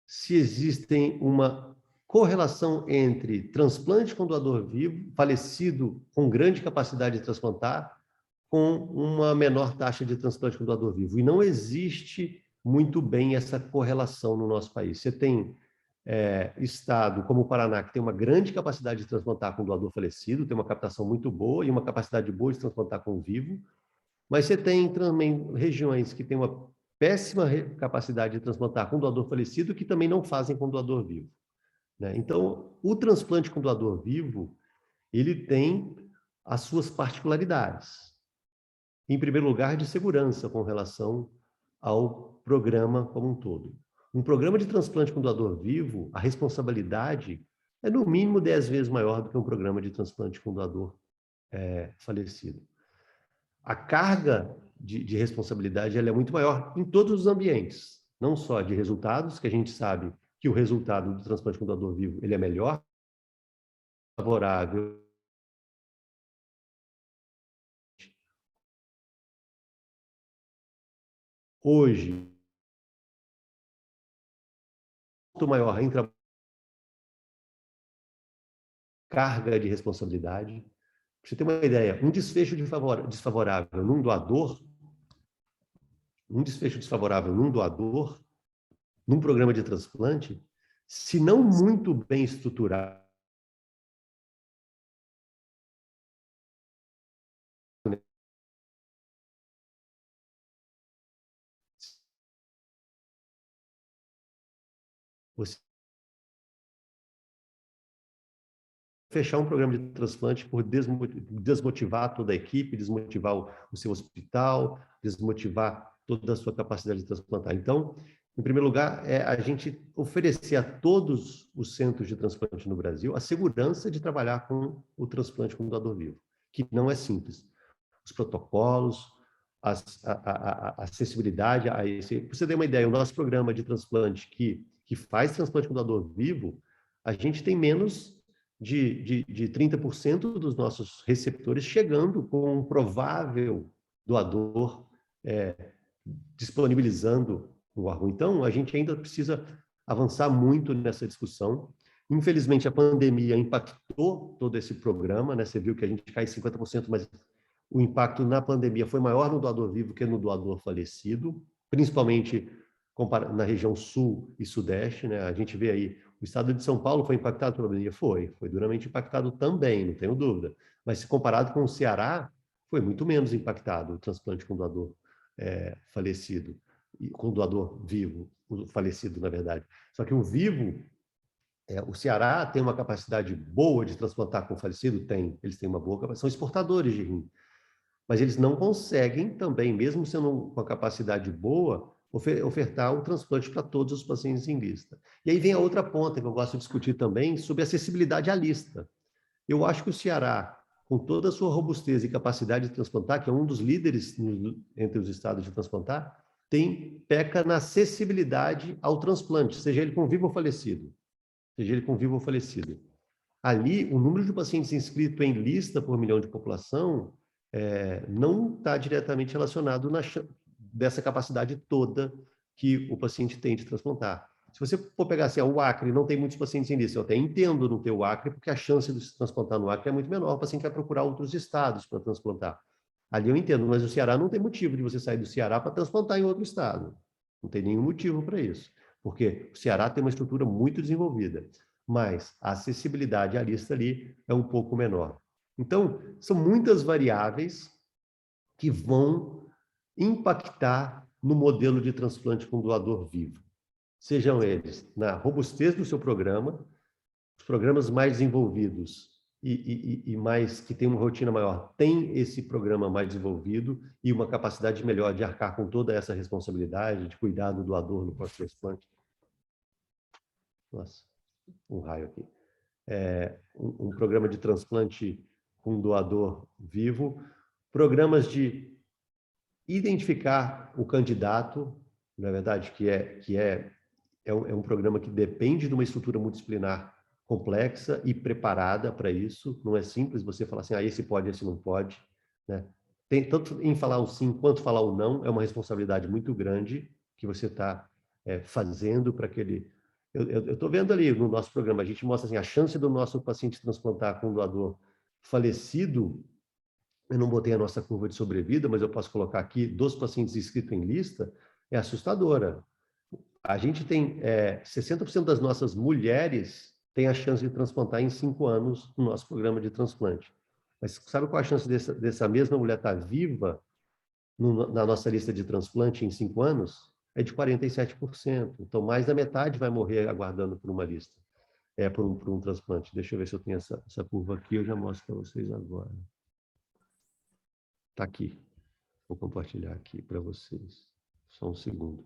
se existem uma correlação entre transplante com doador vivo, falecido com grande capacidade de transplantar, com uma menor taxa de transplante com doador vivo. E não existe muito bem essa correlação no nosso país. Você tem estado como o Paraná, que tem uma grande capacidade de transplantar com doador falecido, tem uma captação muito boa e uma capacidade boa de transplantar com vivo, mas você tem também regiões que têm uma péssima capacidade de transplantar com doador falecido, que também não fazem com doador vivo, né? Então, o transplante com doador vivo, ele tem as suas particularidades. Em primeiro lugar, de segurança com relação ao programa como um todo. Um programa de transplante com doador vivo, a responsabilidade é no mínimo 10 vezes maior do que um programa de transplante com doador falecido. A carga de responsabilidade ela é muito maior em todos os ambientes, não só de resultados, que a gente sabe que o resultado do transplante com doador vivo ele é melhor, favorável. Hoje, muito maior em carga de responsabilidade. Para você ter uma ideia, um desfecho desfavorável num doador, num programa de transplante, se não muito bem estruturado, você fechar um programa de transplante por desmotivar toda a equipe, desmotivar o seu hospital, desmotivar toda a sua capacidade de transplantar. Então, em primeiro lugar, é a gente oferecer a todos os centros de transplante no Brasil a segurança de trabalhar com o transplante com doador vivo, que não é simples. Os protocolos, a acessibilidade a esse... Para você ter uma ideia, o nosso programa de transplante que faz transplante com doador vivo, a gente tem menos de 30% dos nossos receptores chegando com um provável doador disponibilizando o órgão. Então, a gente ainda precisa avançar muito nessa discussão. Infelizmente, a pandemia impactou todo esse programa, né? Você viu que a gente cai 50%, mas o impacto na pandemia foi maior no doador vivo que no doador falecido, principalmente na região sul e sudeste, né? A gente vê aí, o estado de São Paulo foi impactado pela pandemia? Foi duramente impactado também, não tenho dúvida. Mas se comparado com o Ceará, foi muito menos impactado o transplante com doador falecido, e com doador vivo, o falecido, na verdade. Só que o vivo, o Ceará tem uma capacidade boa de transplantar com falecido? Tem, eles têm uma boa capacidade, são exportadores de rim. Mas eles não conseguem também, mesmo sendo com a capacidade boa, ofertar o transplante para todos os pacientes em lista. E aí vem a outra ponta que eu gosto de discutir também, sobre acessibilidade à lista. Eu acho que o Ceará, com toda a sua robustez e capacidade de transplantar, que é um dos líderes entre os estados de transplantar, peca na acessibilidade ao transplante, seja ele com vivo ou falecido. Seja ele com vivo ou falecido. Ali, o número de pacientes inscritos em lista por milhão de população não está diretamente relacionado dessa capacidade toda que o paciente tem de transplantar. Se você for pegar assim, o Acre não tem muitos pacientes em lista, eu até entendo não ter o Acre, porque a chance de se transplantar no Acre é muito menor, o paciente vai procurar outros estados para transplantar. Ali eu entendo, mas o Ceará não tem motivo de você sair do Ceará para transplantar em outro estado. Não tem nenhum motivo para isso, porque o Ceará tem uma estrutura muito desenvolvida, mas a acessibilidade à lista ali é um pouco menor. Então, são muitas variáveis que vão impactar no modelo de transplante com doador vivo. Sejam eles na robustez do seu programa, os programas mais desenvolvidos e mais que têm uma rotina maior, têm esse programa mais desenvolvido e uma capacidade melhor de arcar com toda essa responsabilidade, de cuidar do doador no pós-transplante. Nossa, um raio aqui. Um programa de transplante com doador vivo, programas de identificar o candidato, na verdade, que é um programa que depende de uma estrutura multidisciplinar complexa e preparada para isso. Não é simples você falar assim, esse pode, esse não pode, né? Tanto em falar o sim quanto falar o não, é uma responsabilidade muito grande que você está fazendo para aquele... Eu estou vendo ali no nosso programa, a gente mostra assim, a chance do nosso paciente transplantar com um doador falecido. Eu não botei a nossa curva de sobrevida, mas eu posso colocar aqui, dos pacientes inscritos em lista, é assustadora. A gente tem 60% das nossas mulheres têm a chance de transplantar em 5 anos no nosso programa de transplante. Mas sabe qual a chance dessa mesma mulher estar viva na nossa lista de transplante em 5 anos? É de 47%. Então, mais da metade vai morrer aguardando por uma lista, por um transplante. Deixa eu ver se eu tenho essa curva aqui, eu já mostro para vocês agora. Está aqui. Vou compartilhar aqui para vocês. Só um segundo.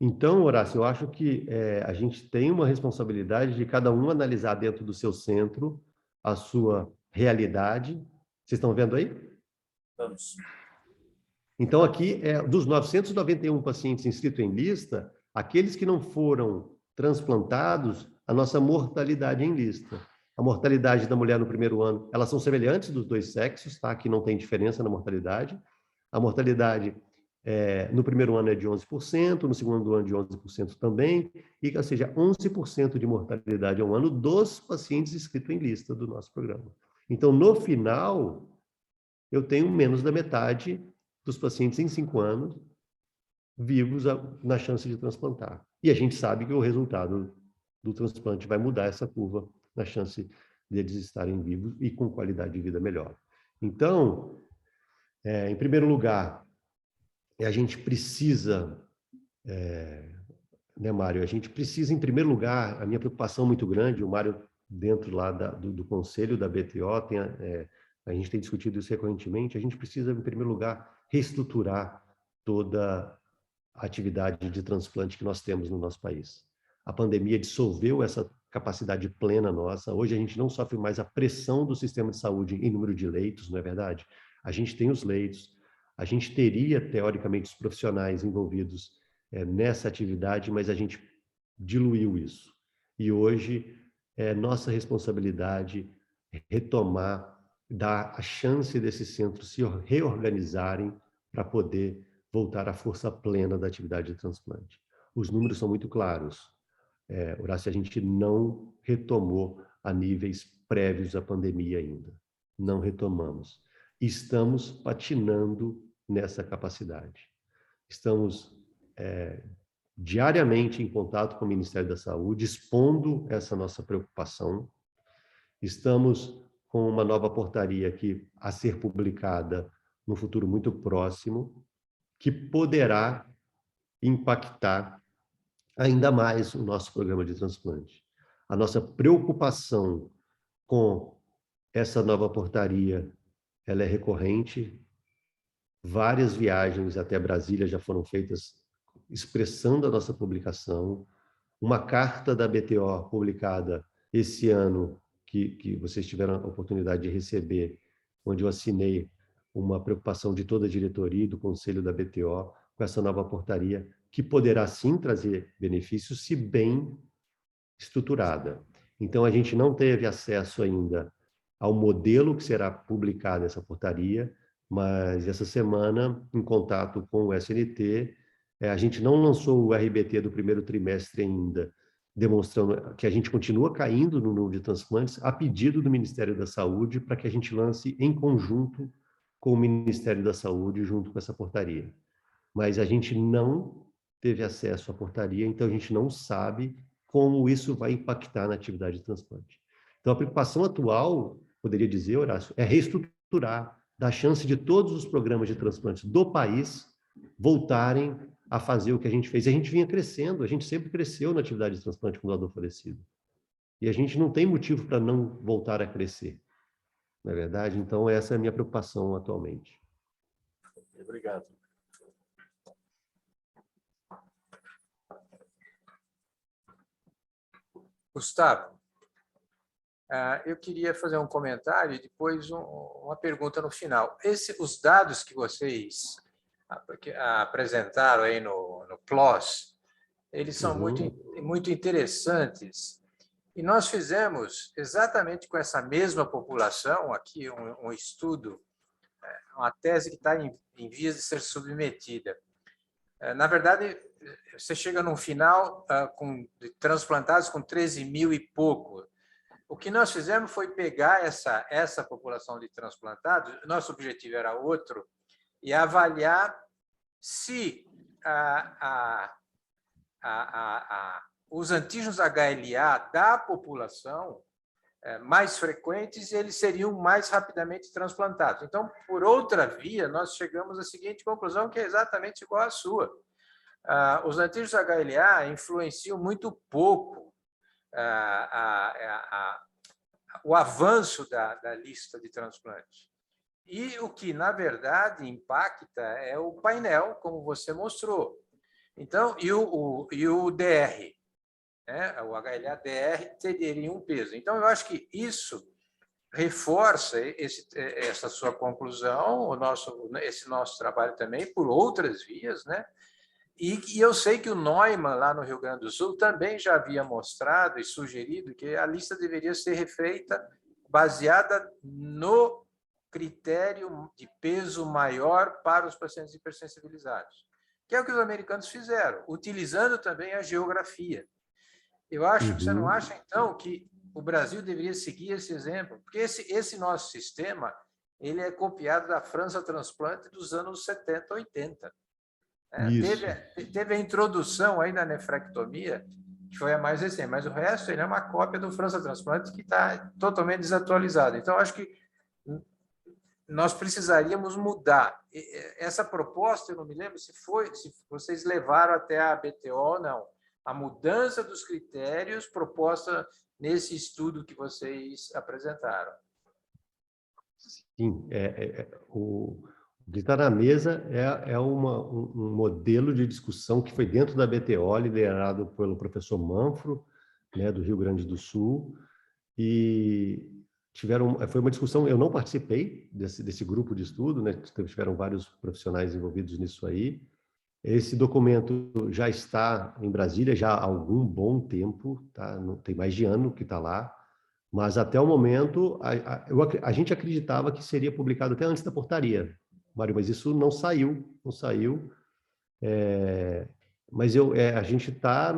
Então, Horácio, eu acho que a gente tem uma responsabilidade de cada um analisar dentro do seu centro a sua realidade. Vocês estão vendo aí? Vamos. Então, aqui, dos 991 pacientes inscritos em lista, aqueles que não foram transplantados, a nossa mortalidade em lista. A mortalidade da mulher no primeiro ano, elas são semelhantes dos dois sexos, tá? Aqui não tem diferença na mortalidade. A mortalidade no primeiro ano é de 11%, no segundo ano de 11% também, ou seja, 11% de mortalidade ao ano dos pacientes inscritos em lista do nosso programa. Então, no final, eu tenho menos da metade dos pacientes em 5 anos vivos na chance de transplantar. E a gente sabe que o resultado do transplante vai mudar essa curva na chance deles estarem vivos e com qualidade de vida melhor. Então, em primeiro lugar, a gente precisa né, Mário? A gente precisa, em primeiro lugar, a minha preocupação muito grande, o Mário, dentro lá do conselho da BTO, a gente tem discutido isso recorrentemente, a gente precisa, em primeiro lugar, reestruturar toda a atividade de transplante que nós temos no nosso país. A pandemia dissolveu essa capacidade plena nossa. Hoje a gente não sofre mais a pressão do sistema de saúde em número de leitos, não é verdade? A gente tem os leitos, a gente teria, teoricamente, os profissionais envolvidos nessa atividade, mas a gente diluiu isso. E hoje é nossa responsabilidade retomar, dar a chance desses centros se reorganizarem para poder voltar à força plena da atividade de transplante. Os números são muito claros. Horácio, a gente não retomou a níveis prévios à pandemia ainda. Não retomamos. Estamos patinando nessa capacidade. Estamos diariamente em contato com o Ministério da Saúde, expondo essa nossa preocupação. Estamos com uma nova portaria aqui a ser publicada no futuro muito próximo, que poderá impactar ainda mais o nosso programa de transplante. A nossa preocupação com essa nova portaria, ela é recorrente. Várias viagens até Brasília já foram feitas expressando a nossa publicação. Uma carta da BTO publicada esse ano, que vocês tiveram a oportunidade de receber, onde eu assinei uma preocupação de toda a diretoria e do conselho da BTO com essa nova portaria, que poderá sim trazer benefícios, se bem estruturada. Então, a gente não teve acesso ainda ao modelo que será publicado essa portaria, mas essa semana, em contato com o SNT, a gente não lançou o RBT do primeiro trimestre ainda, demonstrando que a gente continua caindo no número de transplantes, a pedido do Ministério da Saúde, para que a gente lance em conjunto com o Ministério da Saúde, junto com essa portaria. Mas a gente não teve acesso à portaria, então a gente não sabe como isso vai impactar na atividade de transplante. Então, a preocupação atual, poderia dizer, Horácio, é reestruturar, dar chance de todos os programas de transplantes do país voltarem a fazer o que a gente fez. E a gente vinha crescendo, a gente sempre cresceu na atividade de transplante com doador falecido. E a gente não tem motivo para não voltar a crescer, não é verdade? Então, essa é a minha preocupação atualmente. Obrigado. Gustavo, eu queria fazer um comentário e depois uma pergunta no final. Os dados que vocês apresentaram aí no PLOS, eles são muito interessantes. E nós fizemos exatamente com essa mesma população, aqui um estudo, uma tese que está em vias de ser submetida. Na verdade, você chega no final de transplantados com 13 mil e pouco. O que nós fizemos foi pegar essa população de transplantados, nosso objetivo era outro, e avaliar se os antígenos HLA da população mais frequentes, eles seriam mais rapidamente transplantados. Então, por outra via, nós chegamos à seguinte conclusão, que é exatamente igual à sua. Os antígenos HLA influenciam muito pouco o avanço da lista de transplantes. E o que, na verdade, impacta é o painel, como você mostrou. Então, e o DR, né? O HLA-DR teria um peso. Então, eu acho que isso reforça essa sua conclusão, esse nosso trabalho também, por outras vias, né? E eu sei que o Neumann, lá no Rio Grande do Sul, também já havia mostrado e sugerido que a lista deveria ser refeita baseada no critério de peso maior para os pacientes hipersensibilizados, que é o que os americanos fizeram, utilizando também a geografia. Eu acho, você não acha, então, que o Brasil deveria seguir esse exemplo? Porque esse nosso sistema, ele é copiado da França Transplante dos anos 70, 80. Teve a introdução aí da nefrectomia, que foi a mais recente, mas o resto ele é uma cópia do França Transplante que está totalmente desatualizado. Então, acho que nós precisaríamos mudar. Essa proposta, eu não me lembro se vocês levaram até a BTO ou não, a mudança dos critérios proposta nesse estudo que vocês apresentaram. Sim, o que está na mesa é um modelo de discussão que foi dentro da BTO, liderado pelo professor Manfro, né, do Rio Grande do Sul, e foi uma discussão, eu não participei desse grupo de estudo, né, tiveram vários profissionais envolvidos nisso aí. Esse documento já está em Brasília já há algum bom tempo, tá? Não tem mais de ano que está lá, mas até o momento a gente acreditava que seria publicado até antes da portaria, Mário, mas isso não saiu. Mas a gente está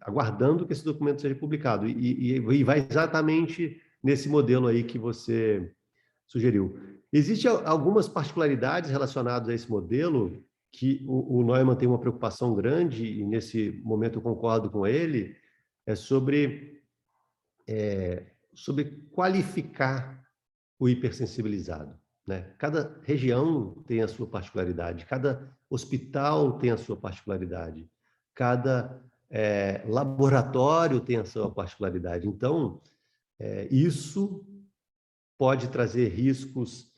aguardando que esse documento seja publicado e vai exatamente nesse modelo aí que você sugeriu. Existem algumas particularidades relacionadas a esse modelo que o Neumann tem uma preocupação grande, e nesse momento eu concordo com ele, sobre qualificar o hipersensibilizado, né? Cada região tem a sua particularidade, cada hospital tem a sua particularidade, cada laboratório tem a sua particularidade. Então, isso pode trazer riscos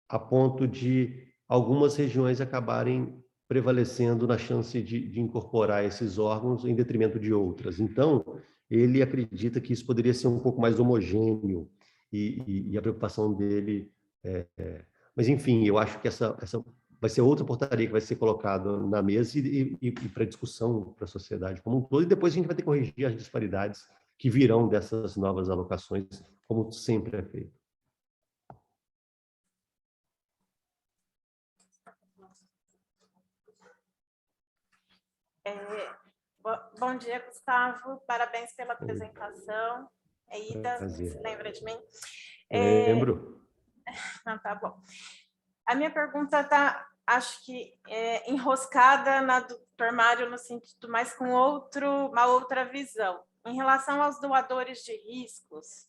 a ponto de algumas regiões acabarem prevalecendo na chance de incorporar esses órgãos em detrimento de outras. Então, ele acredita que isso poderia ser um pouco mais homogêneo e a preocupação dele Mas, enfim, eu acho que essa vai ser outra portaria que vai ser colocada na mesa e para discussão para a sociedade como um todo, e depois a gente vai ter que corrigir as disparidades que virão dessas novas alocações, como sempre é feito. Bom dia, Gustavo. Parabéns pela apresentação. É Ida, Prazer. você lembra de mim? Lembro. Não, tá bom. A minha pergunta está, acho que, enroscada na do Dr. Mário, no sentido, mas com uma outra visão. Em relação aos doadores de riscos,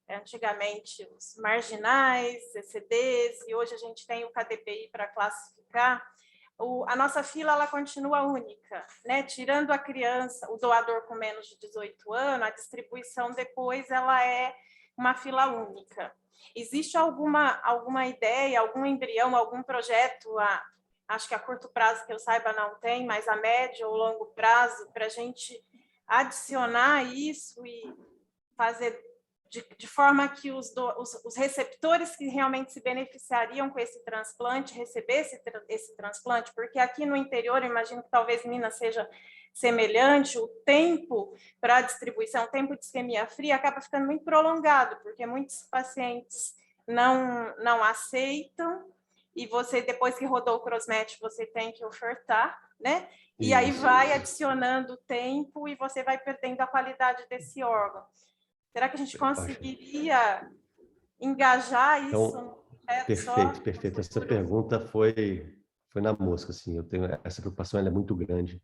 antigamente os marginais, CCDs, e hoje a gente tem o KDPI para classificar, a nossa fila ela continua única, né? Tirando a criança, o doador com menos de 18 anos, a distribuição depois ela é uma fila única. Existe alguma ideia, algum embrião, algum projeto, acho que a curto prazo que eu saiba não tem, mas a médio ou longo prazo, para a gente adicionar isso e fazer de forma que os receptores que realmente se beneficiariam com esse transplante recebessem esse transplante, porque aqui no interior, eu imagino que talvez Minas seja semelhante, o tempo para a distribuição, o tempo de isquemia fria acaba ficando muito prolongado, porque muitos pacientes não aceitam, e você, depois que rodou o Crossmatch, você tem que ofertar, né? E aí vai adicionando tempo e você vai perdendo a qualidade desse órgão. Será que a gente conseguiria engajar isso? Então, perfeito. Essa pergunta foi na mosca, assim. Eu tenho essa preocupação, ela é muito grande.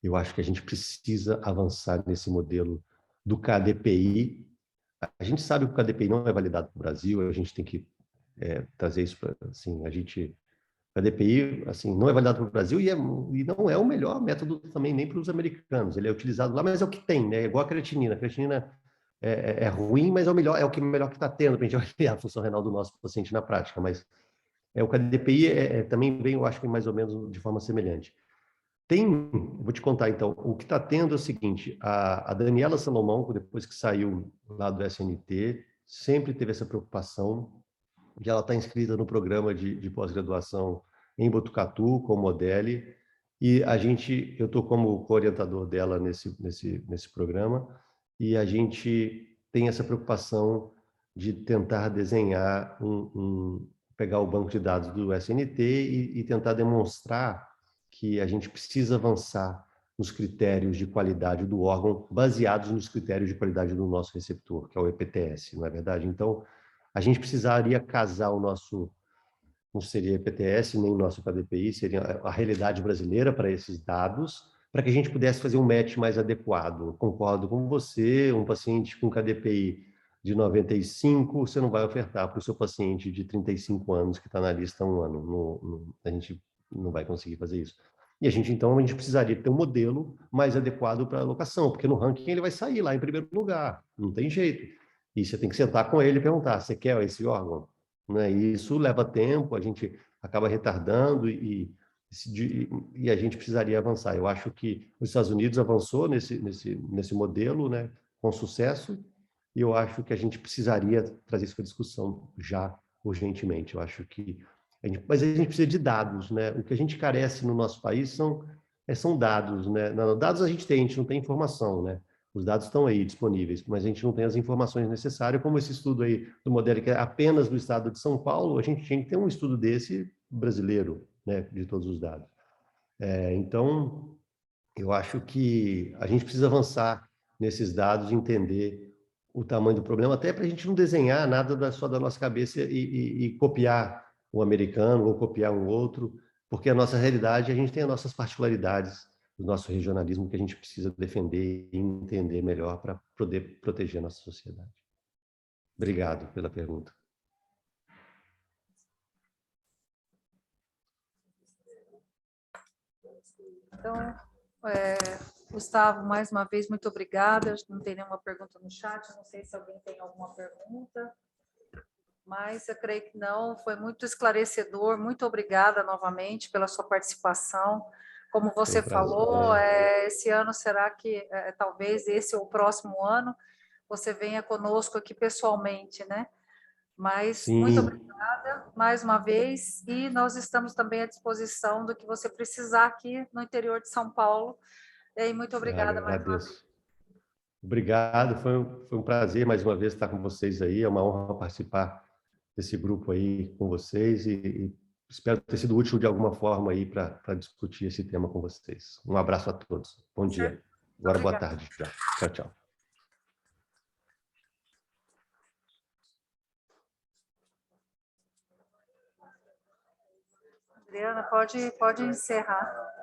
Eu acho que a gente precisa avançar nesse modelo do KDPI. A gente sabe que o KDPI não é validado no Brasil, a gente tem que trazer isso para, assim, o KDPI, assim, não é validado no Brasil e não é o melhor método também nem para os americanos. Ele é utilizado lá, mas é o que tem, né? É igual a creatinina. A creatinina é ruim, mas é o melhor que está tendo para a gente avaliar a função renal do nosso paciente na prática. Mas o KDPI também vem, eu acho que mais ou menos de forma semelhante. Vou te contar então, o que está tendo é o seguinte: a Daniela Salomão, depois que saiu lá do SNT, sempre teve essa preocupação de ela estar inscrita no programa de pós-graduação em Botucatu, com Modeli, e eu estou como co-orientador dela nesse programa, e a gente tem essa preocupação de tentar desenhar pegar o banco de dados do SNT e tentar demonstrar que a gente precisa avançar nos critérios de qualidade do órgão, baseados nos critérios de qualidade do nosso receptor, que é o EPTS, não é verdade? Então, a gente precisaria casar não seria EPTS nem o nosso KDPI, seria a realidade brasileira para esses dados, para que a gente pudesse fazer um match mais adequado. Eu concordo com você, um paciente com KDPI de 95, você não vai ofertar para o seu paciente de 35 anos que está na lista há um ano. A gente não vai conseguir fazer isso. E então, a gente precisaria ter um modelo mais adequado para a alocação, porque no ranking ele vai sair lá em primeiro lugar, não tem jeito. E você tem que sentar com ele e perguntar, você quer esse órgão? Né? E isso leva tempo, a gente acaba retardando e a gente precisaria avançar. Eu acho que os Estados Unidos avançou nesse modelo, né, com sucesso, e eu acho que a gente precisaria trazer isso para discussão já, urgentemente. Eu acho que mas a gente precisa de dados, né? O que a gente carece no nosso país são dados, né? Dados a gente não tem informação, né? Os dados estão aí disponíveis, mas a gente não tem as informações necessárias, como esse estudo aí do modelo que é apenas do estado de São Paulo, a gente tinha que ter um estudo desse brasileiro, né? De todos os dados. Então, eu acho que a gente precisa avançar nesses dados, entender o tamanho do problema, até para a gente não desenhar nada só da nossa cabeça e copiar um americano ou copiar um outro, porque a nossa realidade, a gente tem as nossas particularidades, o nosso regionalismo que a gente precisa defender e entender melhor para poder proteger a nossa sociedade. Obrigado pela pergunta. Então, Gustavo, mais uma vez, muito obrigada. Não tem nenhuma pergunta no chat, não sei se alguém tem alguma pergunta, mas eu creio que não. Foi muito esclarecedor, muito obrigada novamente pela sua participação. Como você falou, esse ano será que, talvez esse ou o próximo ano, você venha conosco aqui pessoalmente, né? Mas Sim. Muito obrigada mais uma vez, e nós estamos também à disposição do que você precisar aqui no interior de São Paulo. E muito obrigada mais uma vez. Obrigado, foi um prazer mais uma vez estar com vocês aí, é uma honra participar desse grupo aí com vocês e espero ter sido útil de alguma forma aí para discutir esse tema com vocês. Um abraço a todos. Bom dia. Agora, boa tarde já. Tchau, tchau. Adriana, pode encerrar.